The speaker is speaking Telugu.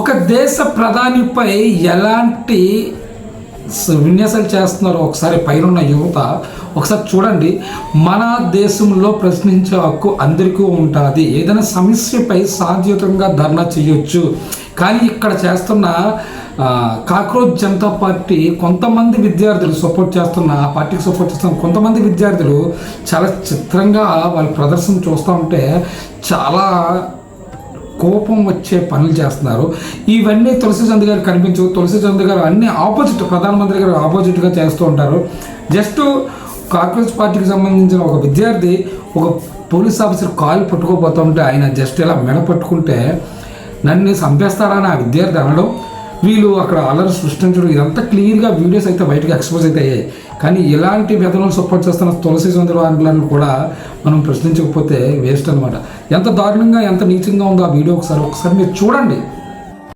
ఒక దేశ ప్రధానిపై ఎలాంటి విన్యాసాలు చేస్తున్నారో ఒకసారి పైనున్న యువత ఒకసారి చూడండి. మన దేశంలో ప్రశ్నించే హక్కు అందరికీ ఉంటుంది. ఏదైనా సమస్యపై శాంతియుతంగా ధర్నా చేయొచ్చు. కానీ ఇక్కడ చేస్తున్న కాక్రోచ్ జనతా పార్టీ కొంతమంది విద్యార్థులు సపోర్ట్ చేస్తున్న ఆ పార్టీకి సపోర్ట్ చేస్తున్న కొంతమంది విద్యార్థులు చాలా చిత్రంగా వాళ్ళ ప్రదర్శన చూస్తూ ఉంటే చాలా కోపం వచ్చే పనులు చేస్తున్నారు. ఇవన్నీ తులసి చంద్ గారు కనిపించవు. తులసి చంద్ గారు అన్ని ఆపోజిట్, ప్రధానమంత్రి గారు ఆపోజిట్గా చేస్తూ ఉంటారు. జస్ట్ కాంగ్రెస్ పార్టీకి సంబంధించిన ఒక విద్యార్థి ఒక పోలీస్ ఆఫీసర్ కాలు పట్టుకోపోతూ ఉంటే ఆయన జస్ట్ ఇలా మెడ పట్టుకుంటే నన్ను చంపేస్తారని ఆ విద్యార్థి అనడం, వీళ్ళు అక్కడ అల్లరి సృష్టించడం, ఇదంతా క్లియర్గా వీడియోస్ అయితే బయటకు ఎక్స్పోజ్ అయితే అయ్యాయి. కానీ ఇలాంటి వ్యధలను సపోర్ట్ చేస్తున్న తులసి చంద్రబాబులను కూడా మనం ప్రశ్నించకపోతే వేస్ట్ అనమాట. ఎంత దారుణంగా ఎంత నీచంగా ఉందో ఆ వీడియో ఒకసారి మీరు చూడండి.